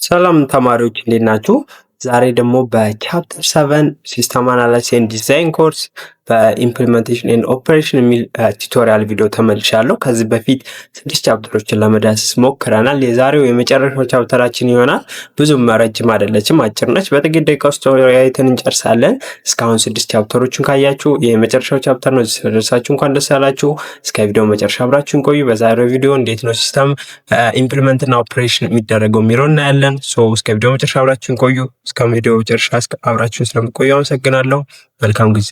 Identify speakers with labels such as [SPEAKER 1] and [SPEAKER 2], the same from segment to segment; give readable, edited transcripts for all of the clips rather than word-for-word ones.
[SPEAKER 1] ሰላም ተማሪዎች እንዴት ናችሁ? ዛሬ ደግሞ በቻፕተር 7 ሲስተም አናላይሲስ ኤንድ ዲዛይን ኮርስ በኢምፕሊሜንቴሽን ኤንድ ኦፕሬሽን የሚል ቱቶሪያል ቪዲዮ ተመልሻለሁ። ከዚህ በፊት 6 ቻፕተሮችን ለመዳሰስ ሞክረናል። የዛሬው የመጨረሻው ቻፕተራችን ይሆናል። ብዙም ረጅም አይደለችም፣ አጭር ነች። በጥቂት ደቂቃ ውስጥ አይተን እንጨርሳለን። እስካሁን 6 ቻፕተሮችን ካያችሁ የመጨረሻው ቻፕተር ነው። ስለደረሳችሁ እንኳን ደስ ያላችሁ። እስከ ቪዲዮ መጨረሻ አብራችሁን ቆዩ። በዛሬው ቪዲዮ እንዴት ነው ሲስተም ኢምፕሊመንት እና ኦፕሬሽን የሚደረገው የሚለው እናያለን። እስከ ቪዲዮ መጨረሻ አብራችሁን ቆዩ። እስከ ቪዲዮ መጨረሻ አብራችሁን ስለምቆዩ አመሰግናለሁ። መልካም ጊዜ።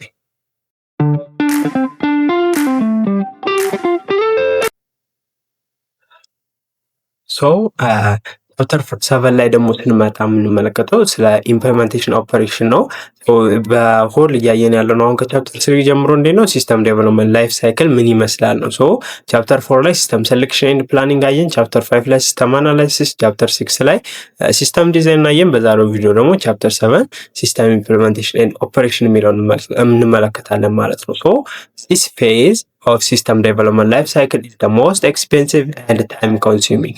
[SPEAKER 1] ቻፕተር 7 ላይ ደግሞ ስንመጣ የምንመለከተው ስለ ኢምፕሊሜንቴሽን ኦፐሬሽን ነው። በሆል እያየን ያለው ነው። አሁን ከቻፕተር 3 ጀምሮ እንዴት ነው ሲስተም ዴቨሎፕመንት ላይፍ ሳይክል ምን ይመስላል ነው። ቻፕተር 4 ላይ ሲስተም ሴሌክሽን ኤንድ ፕላኒንግ አየን። ቻፕተር 5 ላይ ሲስተም አናላይሲስ፣ ቻፕተር 6 ላይ ሲስተም ዲዛይን አየን። በዛሬው ቪዲዮ ደግሞ ቻፕተር 7 ሲስተም ኢምፕሊሜንቴሽን ኤንድ ኦፐሬሽን የሚለውን እንመለከታለን ማለት ነው። this phase of system development life cycle is the most expensive and time consuming.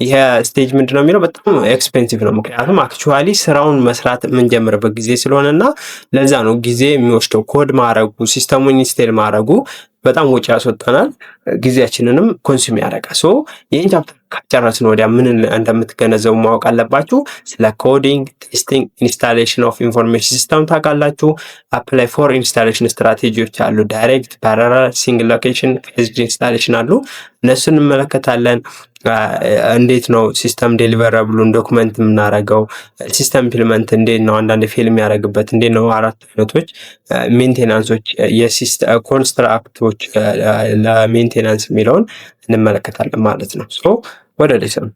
[SPEAKER 1] ይሄ ስቴጅ ምንድነው የሚለው በጣም ኤክስፔንሲቭ ነው። ምክንያቱም አክቹዋሊ ስራውን መስራት የምንጀምርበት ጊዜ ስለሆነና ለዛ ነው ጊዜ የሚወስደው። ኮድ ማድረጉ ሲስተሙን ኢንስቴል ማድረጉ በጣም ወጪ ያስወጣናል፣ ጊዜያችንንም ኮንሱም ያደርጋል። ይህን ቻፕተር ከጨረስን ወዲያ ምን እንደምትገነዘቡ ማወቅ አለባችሁ። ስለ ኮዲንግ፣ ቴስቲንግ፣ ኢንስታሌሽን ኦፍ ኢንፎርሜሽን ሲስተም ታውቃላችሁ። አፕላይ ፎር ኢንስታሌሽን ስትራቴጂዎች አሉ። ዳይሬክት፣ ፓራላል፣ ሲንግል ሎኬሽን፣ ፌዝድ ኢንስታሌሽን አሉ። እነሱን እንመለከታለን። እንዴት ነው ሲስተም ዴሊቨረብሉን ዶክመንት የምናደርገው፣ ሲስተም ኢምፕሊመንት እንዴት ነው አንዳንድ ፌል የሚያደርግበት እንዴት ነው፣ 4 አይነቶች ሜንቴናንሶች፣ የሲስተም ኮንስትራክቶች ለሜንቴናንስ የሚለውን እንመለከታለን ማለት ነው። ወደ ሌሰን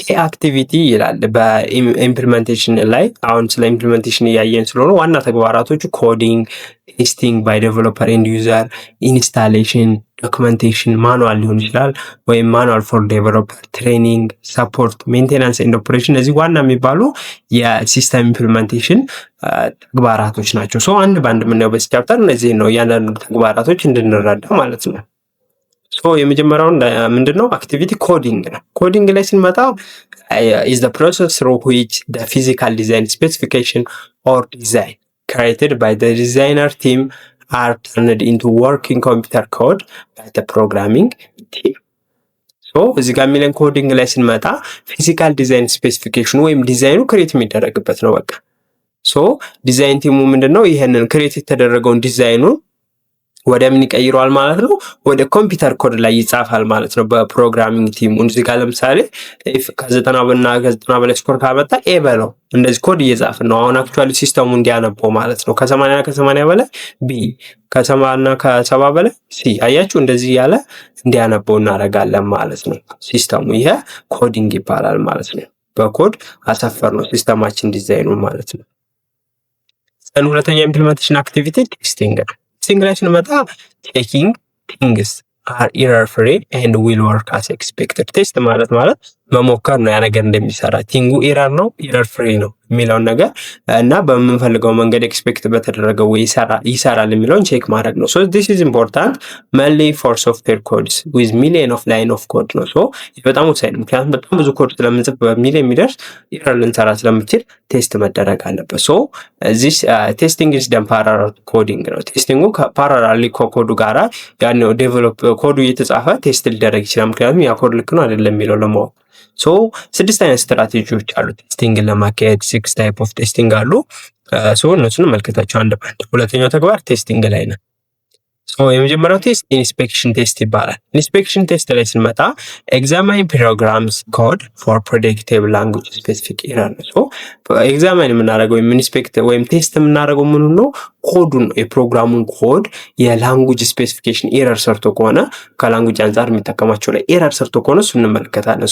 [SPEAKER 1] ኬ አክቲቪቲ ይላል በኢምፕሊሜንቴሽን ላይ። አሁን ስለ ኢምፕሊሜንቴሽን እያየን ስለሆነ ዋና ተግባራቶቹ ኮዲንግ፣ ቴስቲንግ ባይ ዴቨሎፐር ኤንድ ዩዘር፣ ኢንስታሌሽን፣ ዶክመንቴሽን፣ ማኑዋል ሊሆን ይችላል ወይም ማኑዋል ፎር ዴቨሎፐር፣ ትሬኒንግ፣ ሰፖርት፣ ሜንቴናንስ ኤንድ ኦፕሬሽን። እነዚህ ዋና የሚባሉ የሲስተም ኢምፕሊሜንቴሽን ተግባራቶች ናቸው። አንድ በአንድ የምናየው በዚህ ቻፕተር እነዚህ ነው፣ እያንዳንዱ ተግባራቶች እንድንረዳ ማለት ነው። የመጀመሪያውን ምንድነው አክቲቪቲ ኮዲንግ ነው። ኮዲንግ ላይ ስንመጣ is the process through which the physical design specification or design created by the designer team are turned into working computer code by the programming team. እዚህ ጋር የሚለን ኮዲንግ ላይ ስንመጣ ፊዚካል ዲዛይን ስፔሲፊኬሽኑ ወይም ዲዛይኑ ክሬት የሚደረግበት ነው። በቃ ዲዛይን ቲሙ ምንድነው ይሄንን ክሬት የተደረገውን ዲዛይኑን ወደ ምን ይቀይረዋል ማለት ነው? ወደ ኮምፒውተር ኮድ ላይ ይጻፋል ማለት ነው በፕሮግራሚንግ ቲሙ። እዚህ ጋር ለምሳሌ ኢፍ ከ90 እና ከ90 በላይ ስኮር ካመጣ ኤ በለው እንደዚህ ኮድ እየጻፍን ነው። አሁን አክቹአሊ ሲስተሙ እንዲያነበው ማለት ነው። ከ80 እና ከ80 በላይ ቢ፣ ከ70 እና ከ70 በላይ ሲ። አያችሁ እንደዚህ ያለ እንዲያነበው እናደርጋለን ማለት ነው ሲስተሙ። ይሄ ኮዲንግ ይባላል ማለት ነው። በኮድ አሰፈር ነው ሲስተማችን ዲዛይኑ ማለት ነው። ሁለተኛ ኢምፕሊሜንቴሽን አክቲቪቲ ቴስቲንግ ነው። ቴስቲንግ ላይ ስንመጣ ቼኪንግ ቲንግስ አር ኢረር ፍሪ ኤንድ ዊል ወርክ አስ ኤክስፔክትድ። ቴስት ማለት መሞከር ነው፣ ያ ነገር እንደሚሰራ። ቲንጉ ኢረር ነው ኢረር ፍሪ ነው የሚለውን ነገር እና በምንፈልገው መንገድ ኤክስፔክት በተደረገው ወይ ይሰራል የሚለውን ቼክ ማድረግ ነው። this is important mainly for software codes with million of line of code ነው። በጣም ወሳኝ ነው፣ ምክንያቱም በጣም ብዙ ኮድ ስለምንጽፍ በሚሊዮን የሚደርስ ኢረር ልንሰራ ስለምችል ቴስት መደረግ አለበት። this testing is done parallel coding ነው። ቴስቲንጉ ፓራላሊ ከኮዱ ጋራ ያን ዴቨሎፕ ኮዱ እየተጻፈ ቴስት ሊደረግ ይችላል፣ ምክንያቱም ያ ኮድ ልክ ነው አይደለም የሚለው ለማወቅ። 6 አይነት ስትራቴጂዎች አሉ ቴስቲንግን ለማካሄድ። 6 ታይፕ ኦፍ ቴስቲንግ አሉ። እነሱን መልከታቸው አንድ ባንድ። ሁለተኛው ተግባር ቴስቲንግ ላይ ነው። የመጀመሪያው ቴስት ኢንስፔክሽን ቴስት ይባላል። ኢንስፔክሽን ቴስት ላይ ስንመጣ ኤግዛማይን ፕሮግራምስ ኮድ ፎር ፕሬዲክቴብል ላንጉጅ ስፔሲፊክ ኤረር ነው። ኤግዛማይን የምናደርገው ወይም ኢንስፔክት ወይም ቴስት የምናደርገው ምኑ ነው? ኮዱን ነው። የፕሮግራሙን ኮድ የላንጉጅ ስፔሲፊኬሽን ኤረር ሰርቶ ከሆነ ከላንጉጅ አንጻር የሚጠቀማቸው ላይ ኤረር ሰርቶ ከሆነ እሱ እንመለከታለን።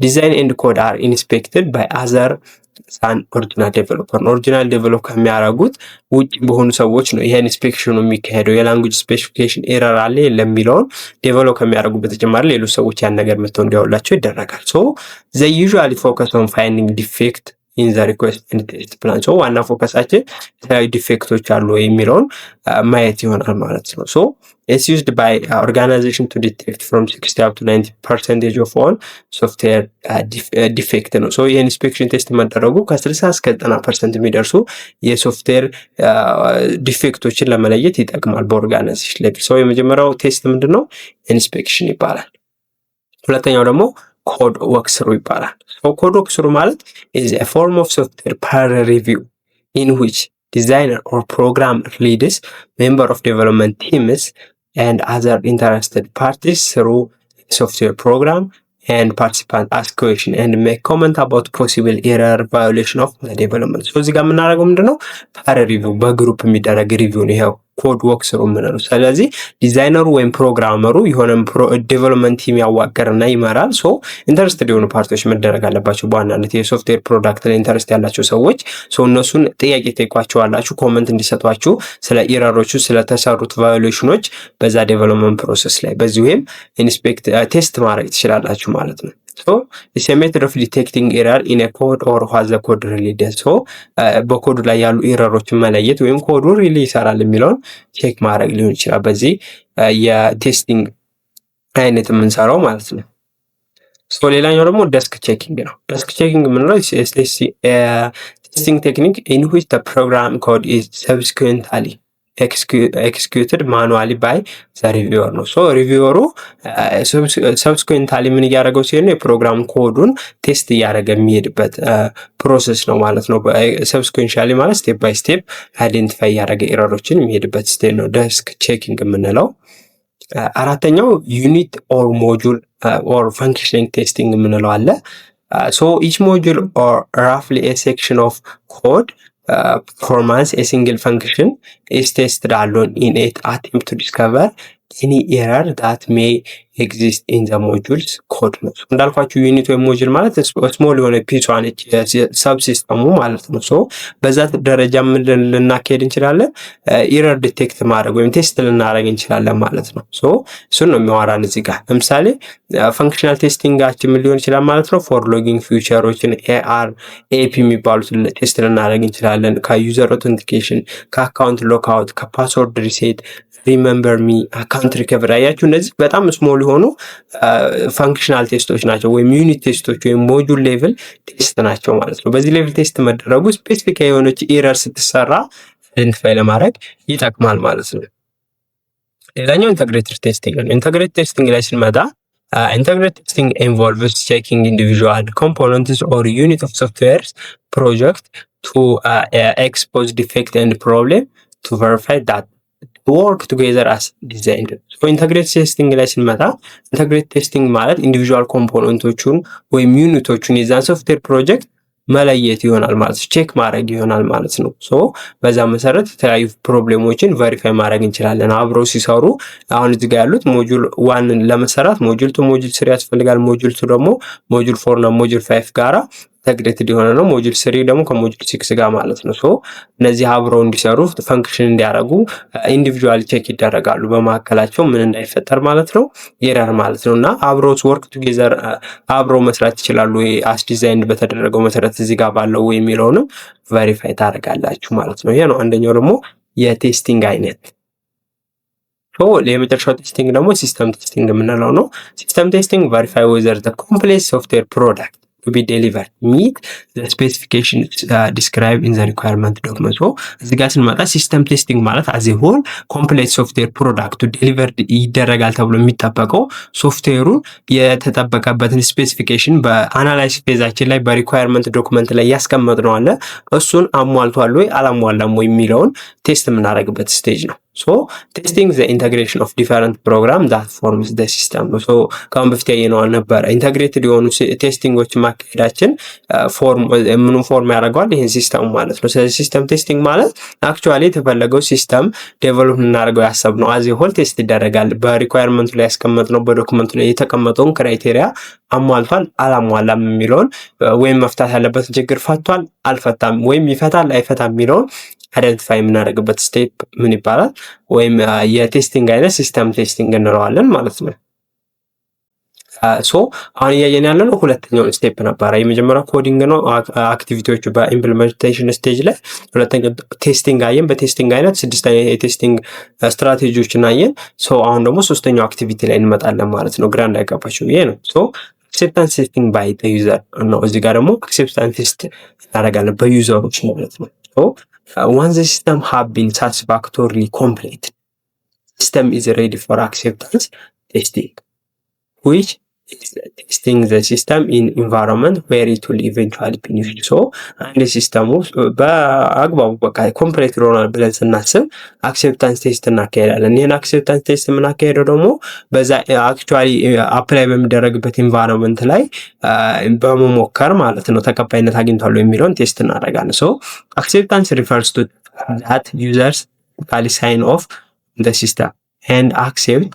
[SPEAKER 1] ዲዛይን ኤንድ ኮድ አር ኢንስፔክትድ ባይ አዘር ሳን ኦሪጂናል ዴቨሎፐር ነው። ኦሪጂናል ዴቨሎፕ ከሚያደርጉት ውጭ በሆኑ ሰዎች ነው ይሄን ኢንስፔክሽኑ የሚካሄደው። የላንጉጅ ስፔሲፊኬሽን ኤረር አለ ለሚለውን ዴቨሎፕ ከሚያደርጉት በተጨማሪ ሌሎች ሰዎች ያን ነገር መተው እንዲያውላቸው ይደረጋል። they usually focus on finding defect ኢን ዘ ሪኩዌስት ኤንድ ቴስት ፕላን። ሶ ዋና ፎከሳችን የተለያዩ ዲፌክቶች አሉ የሚለውን ማየት ይሆናል ማለት ነው። ሶ it's used by organization to detect from 60 up to 90% of all software defect ነው። ሶ የኢንስፔክሽን ቴስት መደረጉ ከ60 እስከ 90% የሚደርሱ የሶፍትዌር ዲፌክቶችን ለመለየት ይጠቅማል በኦርጋናይዜሽን ሌቭል። ሶ የመጀመሪያው ቴስት ምንድን ነው? ኢንስፔክሽን ይባላል። ሁለተኛው ደግሞ ኮድ ወክስሩ ይባላል። ኮድ ወክስሩ ማለት is a form of software peer review in which designer or programmer leads member of development teams and other interested parties through software program and participant ask question and make comment about possible error violation of the development. so እዚህ ጋር የምናደርገው ምንድነው? ፐር ሪቪው በግሩፕ የሚደረግ ሪቪው ነው ይሄው ኮድ ወክስሩ የምንለው። ስለዚህ ዲዛይነሩ ወይም ፕሮግራመሩ የሆነ ዴቨሎፕመንት ቲም ያዋቀርና ይመራል። ሶ ኢንተረስትድ የሆኑ ፓርቲዎች መደረግ አለባቸው። በዋናነት የሶፍትዌር ፕሮዳክት ላይ ኢንተረስት ያላቸው ሰዎች እነሱን ጥያቄ ጠይቋቸዋላችሁ፣ ኮመንት እንዲሰጧችሁ ስለ ኢረሮቹ፣ ስለተሰሩት ቫዮሌሽኖች በዛ ዴቨሎፕመንት ፕሮሰስ ላይ። በዚህም ኢንስፔክት ቴስት ማድረግ ትችላላችሁ ማለት ነው። so it's a method of detecting error in a code or what the code really does. so በኮዱ ላይ ያሉ ኤረሮችን መለየት ወይም ኮዱ ሪሊ ይሰራል የሚለውን ቼክ ማድረግ ሊሆን ይችላል በዚህ የቴስቲንግ አይነት የምንሰራው ማለት ነው። ሶ ሌላኛው ደግሞ ደስክ ቼኪንግ ነው። ደስክ ቼኪንግ የምንለው ቴስቲንግ ቴክኒክ in which the program code is subsequently executed manually by the reviewer ነው። ሶ ሪቪወሩ ሰብስኩዌንታሊ ምን እያደረገው ሲሆን የፕሮግራም ኮዱን ቴስት እያደረገ የሚሄድበት ፕሮሰስ ነው ማለት ነው። ሰብስኩዌንሻሊ ማለት ስቴፕ ባይ ስቴፕ አይዴንቲፋይ እያደረገ ኤረሮችን የሚሄድበት ስቴፕ ነው ደስክ ቼኪንግ የምንለው። አራተኛው ዩኒት ኦር ሞጁል ኦር ፈንክሽኒንግ ቴስቲንግ የምንለው አለ። ሶ ኢች ሞጁል ኦር ራፍሊ ኤ ሴክሽን ኦፍ ኮድ performance a single function is tested alone in an attempt to discover any error that may exist in the module's code ነው። እንዳልኳችሁ ዩኒት ወይም ሞጁል ማለት ስሞል የሆነ ፒስ ነች ሰብ ሲስተሙ ማለት ነው። ሶ በዛ ደረጃ ምን ልናካሄድ እንችላለን? ኢረር ዲቴክት ማድረግ ወይም ቴስት ልናደርግ እንችላለን ማለት ነው። ሶ እሱን ነው የሚያወራን እዚህ ጋር። ለምሳሌ ፈንክሽናል ቴስቲንጋችን ምን ሊሆን ይችላል ማለት ነው? ፎር ሎጊንግ ፊውቸሮችን ኤአር ኤፒ የሚባሉትን ቴስት ልናደርግ እንችላለን። ከዩዘር ኦተንቲኬሽን፣ ከአካውንት ሎክአውት፣ ከፓስወርድ ሪሴት፣ ሪሜምበር ሚ፣ አካውንት ሪከቨሪ። አያችሁ እነዚህ በጣም ስሞል የሆኑ ፈንክሽናል ቴስቶች ናቸው ወይም ዩኒት ቴስቶች ወይም ሞጁል ሌቭል ቴስት ናቸው ማለት ነው። በዚህ ሌቭል ቴስት መደረጉ ስፔሲፊክ የሆነች ኤረር ስትሰራ አይደንቲፋይ ለማድረግ ይጠቅማል ማለት ነው። ሌላኛው ኢንተግሬትድ ቴስቲንግ ነው። ኢንተግሬትድ ቴስቲንግ ላይ ስንመጣ integrated testing involves checking individual components or unit of software project to expose defect and problem to verify that work together as designed. so integrated testing ላይ ስንመጣ integrated testing ማለት ኢንዲቪጁዋል ኮምፖነንቶቹን ወይም ዩኒቶቹን የዛን ሶፍትዌር ፕሮጀክት መለየት ይሆናል ማለት ነው። ቼክ ማድረግ ይሆናል ማለት ነው። ሶ በዛ መሰረት የተለያዩ ፕሮብሌሞችን ቨሪፋይ ማድረግ እንችላለን አብረው ሲሰሩ። አሁን እዚህ ጋር ያሉት ሞጁል 1 ለመሰራት ሞጁል 2 ሞጁል 3 ያስፈልጋል። ሞጁል 2 ደግሞ ሞጁል 4 እና ሞጁል 5 ጋራ ኢንተግሬትድ የሆነ ነው። ሞጁል 3 ደግሞ ከሞጁል 6 ጋር ማለት ነው። ሶ እነዚህ አብረው እንዲሰሩ ፈንክሽን እንዲያደርጉ ኢንዲቪጁዋሊ ቼክ ይደረጋሉ በመካከላቸው ምን እንዳይፈጠር ማለት ነው፣ ኤረር ማለት ነው። እና አብረው ወርክ ቱጌዘር አብረው መስራት ይችላሉ አስ ዲዛይን በተደረገው መሰረት እዚህ ጋር ባለው የሚለውንም ቬሪፋይ ታደርጋላችሁ ማለት ነው። ይሄ ነው አንደኛው ደግሞ የቴስቲንግ አይነት። ሶ የመጨረሻው ቴስቲንግ ደግሞ ሲስተም ቴስቲንግ የምንለው ነው። ሲስተም ቴስቲንግ ቬሪፋይ ዌዘር ዘ ኮምፕሌክስ ሶፍትዌር ፕሮዳክት to be delivered meet the specifications described in the requirement document. so እዚህ ጋር ስንመጣ ሲስተም ቴስቲንግ ማለት as a whole complete software product delivered ይደረጋል ተብሎ የሚጠበቀው ሶፍትዌሩ የተጠበቀበትን ስፔሲፊኬሽን በአናላይሲስ ፌዛችን ላይ በሪኳየርመንት ዶክመንት ላይ ያስቀመጥነው አለ እሱን አሟልቷል ወይ አላሟላም ወይ የሚለውን ቴስት የምናደርግበት ስቴጅ ነው። so testing the integration of different program that forms the system. so ካሁን በፊት ያየነው ነበር ኢንተግሬትድ የሆኑ ቴስቲንጎች ማካሄዳችን ፎርም ያደርገዋል ይሄን ሲስተም ማለት ነው። ስለዚህ ሲስተም ቴስቲንግ ማለት አክቹአሊ የተፈለገው ሲስተም ዴቨሎፕ እናደርገው ያሰብነው አዚ ሆል ቴስት ይደረጋል። በሪኳየርመንቱ ላይ ያስቀመጥነው በዶክመንቱ ላይ የተቀመጠውን ክራይቴሪያ አሟልቷል አላሟላም የሚለውን ወይም መፍታት ያለበት ችግር ፈቷል አልፈታም ወይም ይፈታል አይፈታም የሚለውን አይደንቲፋይ የምናደርግበት ስቴፕ ምን ይባላል? ወይም የቴስቲንግ አይነት ሲስተም ቴስቲንግ እንለዋለን ማለት ነው። ሶ አሁን እያየን ያለ ነው ሁለተኛው ስቴፕ ነበረ። የመጀመሪያው ኮዲንግ ነው አክቲቪቲዎቹ በኢምፕሊሜንቴሽን ስቴጅ ላይ። ሁለተኛው ቴስቲንግ አየን። በቴስቲንግ አይነት 6 አይነት የቴስቲንግ ስትራቴጂዎችን አየን። ሶ አሁን ደግሞ ሶስተኛው አክቲቪቲ ላይ እንመጣለን ማለት ነው። ግራ እንዳይገባቸው ይሄ ነው። ሶ አክሴፕታንስ ቴስቲንግ ባይ ዩዘር ነው። እዚህ ጋር ደግሞ አክሴፕታንስ ቴስት እናደርጋለን በዩዘሮች ማለት ነው። ሶ once the system have been satisfactorily completed, system is ready for acceptance testing, which is testing the system in environment where it will eventually be used. So አንድ ሲስተሙ በአግባቡ በቃ ኮምፕሌት ሆኗል ብለን ስናስብ አክሴፕታንስ ቴስት እናካሄዳለን። ይህን አክሴፕታንስ ቴስት የምናካሄደው ደግሞ በዛ አክቹዋሊ አፕላይ በሚደረግበት ኢንቫይሮንመንት ላይ በመሞከር ማለት ነው ተቀባይነት አግኝቷል የሚለውን ቴስት እናደርጋለን። ሶ አክሴፕታንስ ሪፈርስ ቱ that users sign off the system and accept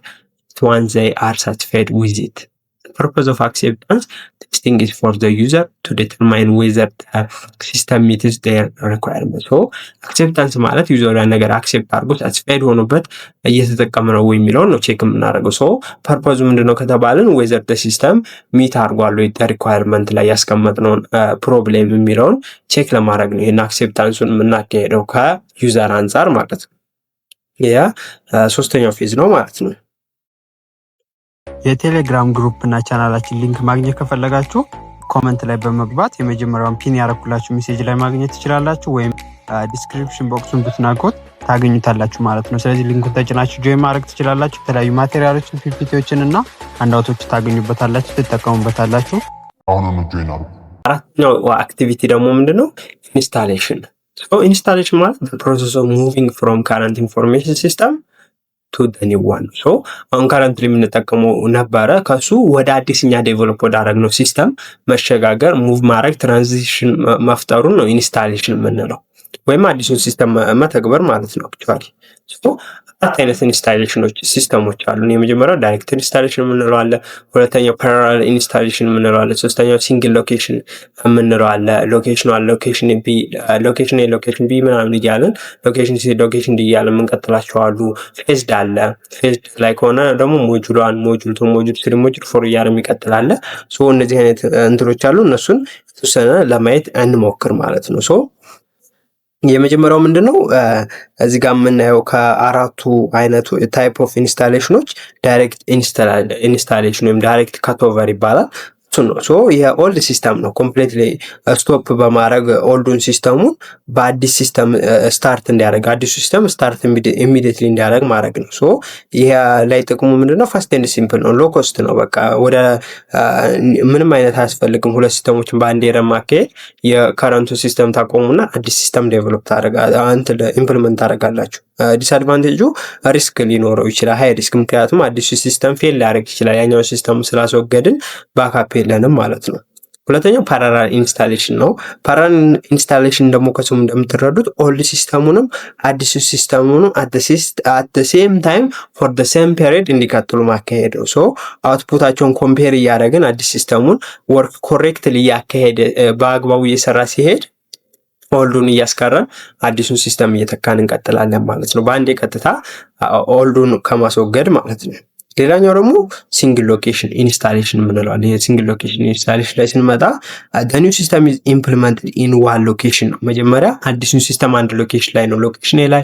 [SPEAKER 1] once they are satisfied with it. The purpose of acceptance testing is for the user to determine whether the system meets their requirements. So acceptance ማለት ዩዘር ያን ነገር አክሴፕት አድርጎ ሳቲስፋይድ ሆኖበት እየተጠቀመ ነው የሚለውን ነው ቼክ የምናደርገው። ሶ ፐርፖዙ ምንድነው ከተባልን whether the system meet አድርጓል ወይ ሪኳየርመንት ላይ ያስቀመጥነውን ፕሮብሌም የሚለውን ቼክ ለማድረግ ነው ይሄን አክሴፕታንሱን የምናካሄደው ከዩዘር አንጻር ማለት ነው። ያ ሶስተኛው ፌዝ ነው ማለት ነው።
[SPEAKER 2] የቴሌግራም ግሩፕ እና ቻናላችን ሊንክ ማግኘት ከፈለጋችሁ ኮመንት ላይ በመግባት የመጀመሪያውን ፒን ያረኩላችሁ ሜሴጅ ላይ ማግኘት ትችላላችሁ፣ ወይም ዲስክሪፕሽን ቦክሱን ብትናቁት ታገኙታላችሁ ማለት ነው። ስለዚህ ሊንኩን ተጭናችሁ ጆይን ማድረግ ትችላላችሁ። የተለያዩ ማቴሪያሎችን፣ ፒፒቲዎችን እና አንዳውቶች ታገኙበታላችሁ፣ ትጠቀሙበታላችሁ።
[SPEAKER 3] አሁን ጆይን አድርጉ።
[SPEAKER 1] አራተኛው አክቲቪቲ ደግሞ ምንድነው? ኢንስታሌሽን። ኢንስታሌሽን ማለት ፕሮሰስ ኦፍ ሙቪንግ ፍሮም ካረንት ኢንፎርሜሽን ሲስተም ቱ ዘ ኒው ዋን። ሶ አሁን ካረንትሊ የምንጠቀመው ነበረ ከሱ ወደ አዲስኛ ዴቨሎፕ ወዳደረግነው ሲስተም መሸጋገር፣ ሙቭ ማድረግ፣ ትራንዚሽን መፍጠሩን ነው ኢንስታሌሽን የምንለው፣ ወይም አዲሱን ሲስተም መተግበር ማለት ነው። አክቹዋሊ አራት አይነት ኢንስታሌሽኖች ሲስተሞች አሉ። የመጀመሪያው ዳይሬክት ኢንስታሌሽን የምንለው አለ። ሁለተኛው ፓራላል ኢንስታሌሽን የምንለው አለ። ሶስተኛው ሲንግል ሎኬሽን የምንለው አለ። ሎኬሽን አለ፣ ሎኬሽን ቢ፣ ሎኬሽን ቢ ምናምን እያለን ሎኬሽን ሲ፣ ሎኬሽን ዲ እያለን የምንቀጥላቸው አሉ። ፌዝድ አለ። ፌዝድ ላይ ከሆነ ደግሞ ሞጁል 1፣ ሞጁል 2፣ ሞጁል 3፣ ሞጁል 4 እያለ የሚቀጥል አለ። ሶ እነዚህ አይነት እንትኖች አሉ። እነሱን የተወሰነ ለማየት እንሞክር ማለት ነው። ሶ የመጀመሪያው ምንድነው? እዚህ ጋር የምናየው ከአራቱ አይነቱ ታይፕ ኦፍ ኢንስታሌሽኖች ዳይሬክት ኢንስታሌሽን ወይም ዳይሬክት ካቶቨር ይባላል። እሱ ነው። ሶ የኦልድ ሲስተም ነው ኮምፕሊትሊ ስቶፕ በማድረግ ኦልዱን ሲስተሙን በአዲስ ሲስተም ስታርት እንዲያደርግ፣ አዲሱ ሲስተም ስታርት ኢሚዲየትሊ እንዲያደርግ ማድረግ ነው። ሶ ይሄ ላይ ጥቅሙ ምንድነው? ፋስት ኤንድ ሲምፕል ነው፣ ሎ ኮስት ነው። በቃ ወደ ምንም አይነት አያስፈልግም። ሁለት ሲስተሞችን በአንድ የረም ማካሄድ፣ የከረንቱ ሲስተም ታቆሙና አዲስ ሲስተም ዴቨሎፕ ኢምፕሊመንት ታደርጋላችሁ። ዲስአድቫንቴጁ ሪስክ ሊኖረው ይችላል፣ ሃይ ሪስክ። ምክንያቱም አዲሱ ሲስተም ፌል ሊያደርግ ይችላል። ያኛው ሲስተሙ ስላስወገድን ባካፕ የለንም ማለት ነው። ሁለተኛው ፓራላል ኢንስታሌሽን ነው። ፓራላል ኢንስታሌሽን ደግሞ ከስሙ እንደምትረዱት ኦልድ ሲስተሙንም አዲሱ ሲስተሙንም አት ሴም ታይም ፎር ደ ሴም ፔሪድ እንዲቀጥሉ ማካሄድ ነው። ሶ አውትፑታቸውን ኮምፔር እያደረግን አዲስ ሲስተሙን ወርክ ኮሬክትሊ እያካሄደ በአግባቡ እየሰራ ሲሄድ ኦልዱን እያስቀረን አዲሱን ሲስተም እየተካን እንቀጥላለን ማለት ነው። በአንዴ ቀጥታ ኦልዱን ከማስወገድ ማለት ነው። ሌላኛው ደግሞ ሲንግል ሎኬሽን ኢንስታሌሽን የምንለዋል። ይሄ ሲንግል ሎኬሽን ኢንስታሌሽን ላይ ስንመጣ the new system is implemented in one location ነው። መጀመሪያ አዲሱን ሲስተም አንድ ሎኬሽን ላይ ነው፣ ሎኬሽን ኤ ላይ፣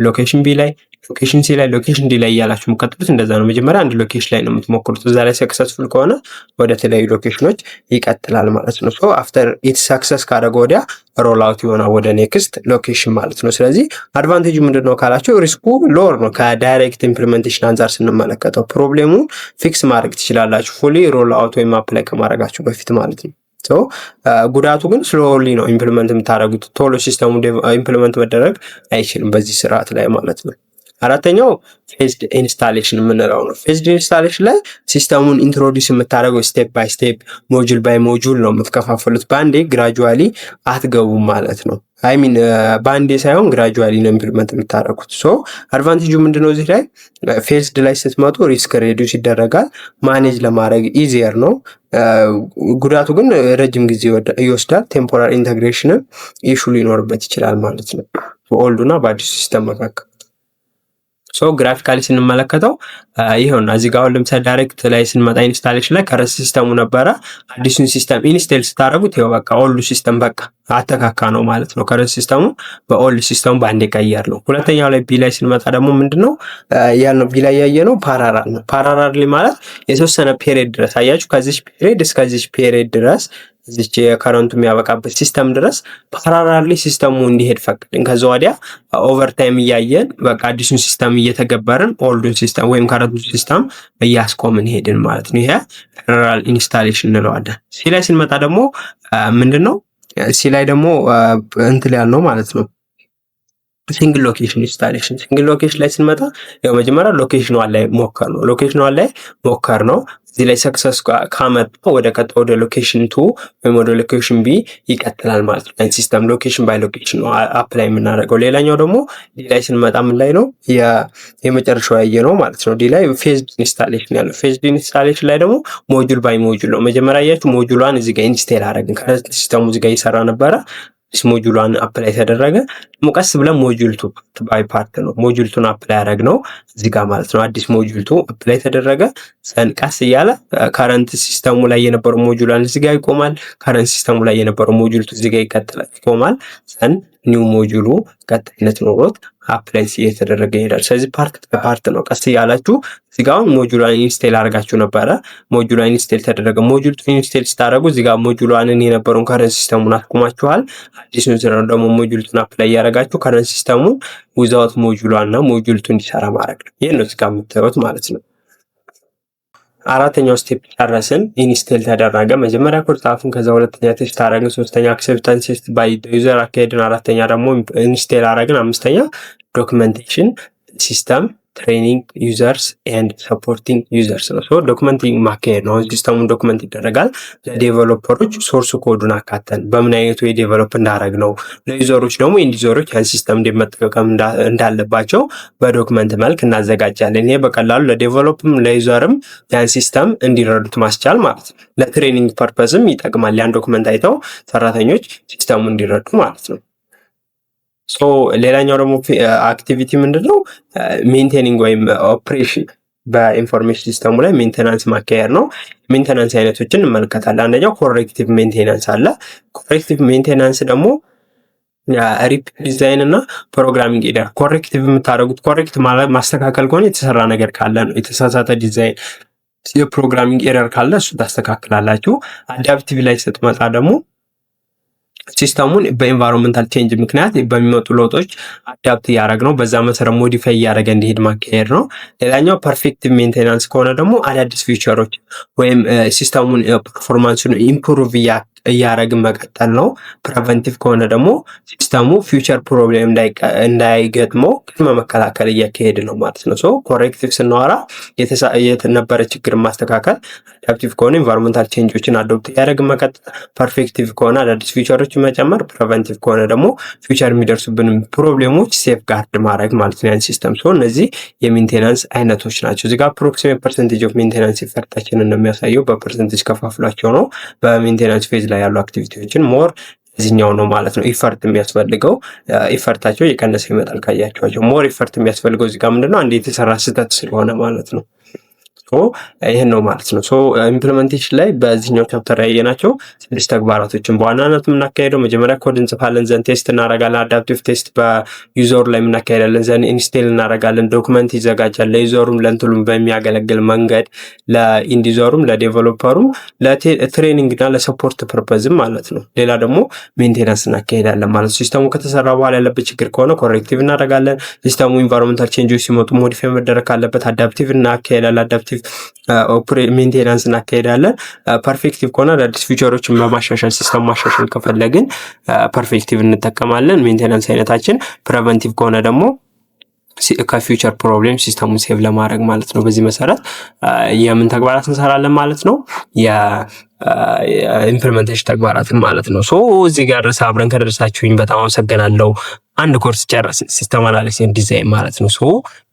[SPEAKER 1] ሎኬሽን ቢ ላይ፣ ሎኬሽን ሲ ላይ፣ ሎኬሽን ዲ ላይ እያላችሁ የምትቀጥሉት እንደዛ ነው። መጀመሪያ አንድ ሎኬሽን ላይ ነው የምትሞክሩት። እዛ ላይ ሰክሰስፉል ከሆነ ወደ ተለያዩ ሎኬሽኖች ይቀጥላል ማለት ነው። ሶ አፍተር ኢት ሰክሰስ ካደረገ ወዲያ ሮል አውት ይሆናል ወደ ኔክስት ሎኬሽን ማለት ነው። ስለዚህ አድቫንቴጁ ምንድነው ካላችሁ ሪስኩ ሎወር ነው ከዳይሬክት ኢምፕሊሜንቴሽን አንጻር ስንመለከተው። ፕሮብሌሙን ፊክስ ማድረግ ትችላላችሁ ፉሊ ሮል አውት ወይም አፕላይ ከማድረጋችሁ በፊት ማለት ነው። ጉዳቱ ግን ስሎሊ ነው ኢምፕሊመንት የምታደርጉት። ቶሎ ሲስተሙ ኢምፕሊመንት መደረግ አይችልም በዚህ ስርዓት ላይ ማለት ነው። አራተኛው ፌዝድ ኢንስታሌሽን የምንለው ነው። ፌዝድ ኢንስታሌሽን ላይ ሲስተሙን ኢንትሮዲውስ የምታደርገው ስቴፕ ባይ ስቴፕ፣ ሞጁል ባይ ሞጁል ነው የምትከፋፈሉት። በአንዴ ግራጁዋሊ አትገቡም ማለት ነው። አይሚን በአንዴ ሳይሆን ግራጁዋሊ ነው ኢምፕሊመንት የምታደርጉት። ሶ አድቫንቴጁ ምንድነው? እዚህ ላይ ፌዝድ ላይ ስትመጡ ሪስክ ሬዲዩስ ይደረጋል፣ ማኔጅ ለማድረግ ኢዚየር ነው። ጉዳቱ ግን ረጅም ጊዜ ይወስዳል። ቴምፖራሪ ኢንተግሬሽን ኢሹ ሊኖርበት ይችላል ማለት ነው በኦልዱና በአዲሱ ሲስተም መካከል። ሶ ግራፊካሊ ስንመለከተው ይሄውና እዚህ ጋር አሁን ለምሳሌ ዳይሬክት ላይ ስንመጣ ኢንስታሌሽን ላይ ከረንት ሲስተሙ ነበረ። አዲሱን ሲስተም ኢንስቴል ስታደርጉት ይኸው በቃ ኦልዱ ሲስተም በቃ አተካካ ነው ማለት ነው። ከረንት ሲስተሙ በኦልድ ሲስተሙ በአንድ ቀየር ነው። ሁለተኛው ላይ ቢ ላይ ስንመጣ ደግሞ ምንድነው ያልነው? ቢ ላይ ያየነው ፓራራል ነው። ፓራራል ማለት የተወሰነ ፔሪድ ድረስ አያችሁ፣ ከዚህ ፔሪድ እስከዚህ ፔሪድ ድረስ እዚች የከረንቱ የሚያበቃበት ሲስተም ድረስ ፓራራሊ ሲስተሙ እንዲሄድ ፈቅድን። ከዛ ወዲያ ኦቨርታይም እያየን በቃ አዲሱን ሲስተም እየተገበርን ኦልዱን ሲስተም ወይም ከረንቱ ሲስተም እያስቆምን ሄድን ማለት ነው። ይሄ ፓራራል ኢንስታሌሽን እንለዋለን። ሲ ላይ ስንመጣ ደግሞ ምንድነው? ሲ ላይ ደግሞ እንትን ያልነው ማለት ነው ሲንግል ሎኬሽን ኢንስታሌሽን። ሲንግል ሎኬሽን ላይ ስንመጣ ያው መጀመሪያ ሎኬሽን ዋን ላይ ሞከር ነው። ሎኬሽን ዋን ላይ ሞከር ነው። እዚህ ላይ ሰክሰስ ካመጣ ወደ ሎኬሽን 2 ወይም ወደ ሎኬሽን ቢ ይቀጥላል ማለት ነው። ሲስተም ሎኬሽን ባይ ሎኬሽን ነው አፕላይ የምናደርገው። ሌላኛው ደግሞ ዲ ላይ ስንመጣ ምን ላይ ነው የመጨረሻው ያየ ነው ማለት ነው። ዲ ላይ ፌዝድ ኢንስታሌሽን ያለው። ፌዝድ ኢንስታሌሽን ላይ ደግሞ ሞጁል ባይ ሞጁል ነው። መጀመሪያ ያያችሁ ሞጁሏን እዚህ ጋር ኢንስቴል አደረግን። ከረንት ሲስተሙ እዚህ ጋር ይሰራ ነበረ። ሞጁሏን አፕላይ ተደረገ። ሙቀስ ብለን ሞጁል 2 ፓርት ባይ ፓርት ነው ሞጁል 2 አፕላይ ያደረግ ነው እዚህ ጋር ማለት ነው። አዲስ ሞጁል 2 አፕላይ ተደረገ። ቀስ እያለ ከረንት ሲስተሙ ላይ የነበረው ሞጁሏን እዚህ ጋር ይቆማል። ከረንት ሲስተሙ ላይ የነበረው ሞጁል 2 እዚህ ጋር ይቆማል። ኒው ሞጁሉ ቀጣይነት ኖሮት አፕላይ እየተደረገ ይሄዳል። ስለዚህ ፓርት በፓርት ነው ቀስ እያላችሁ እዚህ ጋር ሞጁሏን ኢንስቴል አድርጋችሁ ነበረ። ሞጁሏን ኢንስቴል ተደረገ። ሞጁል ኢንስቴል ስታደርጉ እዚህ ጋር ሞጁሏን የነበረውን ከረንት ሲስተሙን አስቆማችኋል። አዲሱን ስራ ደግሞ ሞጁሉን አፕላይ ያደርጋችሁ ከረንት ሲስተሙን ዊዛውት ሞጁሏን እና ሞጁል እንዲሰራ ማድረግ ነው። ይሄን ነው እዚህ ጋር የምታዩት ማለት ነው። አራተኛው ስቴፕ ጨረስን። ኢንስቴል ተደረገ። መጀመሪያ ኮድ ጻፍን፣ ከዛ ሁለተኛ ቴስት አደረግን፣ ሶስተኛ አክሴፕታንስ ቴስት ባይ ዩዘር አካሄድን፣ አራተኛ ደግሞ ኢንስቴል አደረግን፣ አምስተኛ ዶክመንቴሽን ሲስተም ትሬኒንግ ዩዘርስ ኤንድ ሰፖርቲንግ ዩዘርስ ነው። ሶ ዶክመንቲንግ ማካሄድ ነው። ሲስተሙን ዶክመንት ይደረጋል። ለዴቨሎፐሮች ሶርስ ኮዱን አካተን በምን አይነት ወይ ዴቨሎፕ እንዳደረግ ነው። ለዩዘሮች ደግሞ ኢንዲዩዘሮች ያን ሲስተም እንደመጠቀም እንዳለባቸው በዶክመንት መልክ እናዘጋጃለን። ይሄ በቀላሉ ለዴቨሎፕም ለዩዘርም ያን ሲስተም እንዲረዱት ማስቻል ማለት ነው። ለትሬኒንግ ፐርፐዝም ይጠቅማል። ያን ዶክመንት አይተው ሰራተኞች ሲስተሙ እንዲረዱ ማለት ነው። ሶ ሌላኛው ደግሞ አክቲቪቲ ምንድነው? ሜንቴኒንግ ወይም ኦፕሬሽን በኢንፎርሜሽን ሲስተሙ ላይ ሜንቴናንስ ማካሄድ ነው። ሜንቴናንስ አይነቶችን እንመለከታለን። አንደኛው ኮሬክቲቭ ሜንቴናንስ አለ። ኮሬክቲቭ ሜንቴናንስ ደግሞ ሪፒት ዲዛይን እና ፕሮግራሚንግ ኤረር። ኮሬክቲቭ የምታደርጉት ኮሬክት ማለት ማስተካከል ከሆነ የተሰራ ነገር ካለ ነው። የተሳሳተ ዲዛይን የፕሮግራሚንግ ኤረር ካለ እሱ ታስተካክላላችሁ። አዳፕቲቭ ላይ ስትመጣ ደግሞ ሲስተሙን በኤንቫይሮንመንታል ቼንጅ ምክንያት በሚመጡ ለውጦች አዳፕት እያደረግ ነው። በዛ መሰረት ሞዲፋይ እያደረገ እንዲሄድ ማካሄድ ነው። ሌላኛው ፐርፌክቲቭ ሜንቴናንስ ከሆነ ደግሞ አዳዲስ ፊቸሮች ወይም ሲስተሙን ፐርፎርማንሱን ኢምፕሩቭ እያደረግን መቀጠል ነው። ፕሬቨንቲቭ ከሆነ ደግሞ ሲስተሙ ፊውቸር ፕሮብሌም እንዳይገጥመው ቅድመ መከላከል እያካሄድ ነው ማለት ነው። ሶ ኮሬክቲቭ ስናወራ የተነበረ ችግር ማስተካከል፣ አዳፕቲቭ ከሆነ ኢንቫይሮንመንታል ቼንጆችን አዶፕት እያደረግን መቀጠል፣ ፐርፌክቲቭ ከሆነ አዳዲስ ፊውቸሮችን መጨመር፣ ፕሬቨንቲቭ ከሆነ ደግሞ ፊውቸር የሚደርሱብን ፕሮብሌሞች ሴፍ ጋርድ ማድረግ ማለት ነው ያን ሲስተም። ሶ እነዚህ የሜንቴናንስ አይነቶች ናቸው። እዚህ ጋር አፕሮክሲሜት ፐርሰንቴጅ ኦፍ ሜንቴናንስ ኢፈርታችንን ነው የሚያሳየው። በፐርሰንቴጅ ከፋፍሏቸው ነው በሜንቴናንስ ፌዝ ላይ ያሉ አክቲቪቲዎችን ሞር እዚህኛው ነው ማለት ነው። ኢፈርት የሚያስፈልገው ኢፈርታቸው እየቀነሰ ይመጣል ካያቸዋቸው። ሞር ኢፈርት የሚያስፈልገው እዚህ ጋር ምንድነው አንድ የተሰራ ስህተት ስለሆነ ማለት ነው። ይህን ነው ማለት ነው። ኢምፕሊሜንቴሽን ላይ በዚህኛው ቻፕተር ያየናቸው 6 ተግባራቶችን በዋናነት የምናካሄደው መጀመሪያ ኮድ እንጽፋለን፣ ዘን ቴስት እናደርጋለን፣ አዳፕቲቭ ቴስት በዩዘሩ ላይ የምናካሄዳለን፣ ዘን ኢንስቴል እናደርጋለን፣ ዶክመንት ይዘጋጃል ለዩዘሩም ለእንትሉም በሚያገለግል መንገድ ለኢንዲዩዘሩም ለዴቨሎፐሩም ለትሬኒንግ እና ለሰፖርት ፐርፐዝም ማለት ነው። ሌላ ደግሞ ሜንቴናንስ እናካሄዳለን ማለት ነው። ሲስተሙ ከተሰራ በኋላ ያለበት ችግር ከሆነ ኮሬክቲቭ እናደርጋለን። ሲስተሙ ኢንቫይሮንመንታል ቼንጆች ሲመጡ ሞዲፋይ መደረግ ካለበት አዳፕቲቭ እናካሄዳለን። አዳፕቲቭ ሜንቴናንስ እናካሄዳለን። ፐርፌክቲቭ ከሆነ አዳዲስ ፊቸሮችን በማሻሻል ሲስተም ማሻሻል ከፈለግን ፐርፌክቲቭ እንጠቀማለን። ሜንቴናንስ አይነታችን ፕሬቨንቲቭ ከሆነ ደግሞ ከፊውቸር ፕሮብሌም ሲስተሙን ሴቭ ለማድረግ ማለት ነው። በዚህ መሰረት የምን ተግባራት እንሰራለን ማለት ነው? የኢምፕሊሜንቴሽን ተግባራትን ማለት ነው። እዚህ ጋር ድረስ አብረን ከደረሳችሁኝ በጣም አመሰግናለሁ። አንድ ኮርስ ጨረስን፣ ሲስተም አናሊሲስ ኤንድ ዲዛይን ማለት ነው።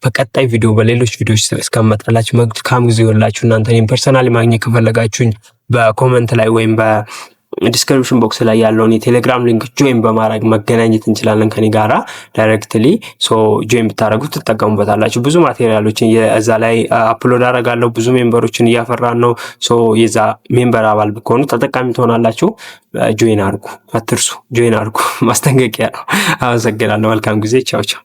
[SPEAKER 1] በቀጣይ ቪዲዮ በሌሎች ቪዲዮዎች እስከመጣላችሁ መልካም ጊዜ ይሁንላችሁ። እናንተ እኔም ፐርሰናሊ ማግኘት ከፈለጋችሁኝ በኮመንት ላይ ወይም ዲስክሪፕሽን ቦክስ ላይ ያለውን የቴሌግራም ሊንክ ጆይን በማድረግ መገናኘት እንችላለን ከኔ ጋራ ዳይሬክትሊ። ሶ ጆይን ብታደረጉት ትጠቀሙበታላችሁ። ብዙ ማቴሪያሎችን እዛ ላይ አፕሎድ አደርጋለሁ። ብዙ ሜምበሮችን እያፈራን ነው። ሶ የዛ ሜምበር አባል ብትሆኑ ተጠቃሚ ትሆናላችሁ። ጆይን አድርጉ፣ አትርሱ። ጆይን አድርጉ። ማስጠንቀቂያ ነው። አመሰግናለሁ። መልካም ጊዜ። ቻው ቻው።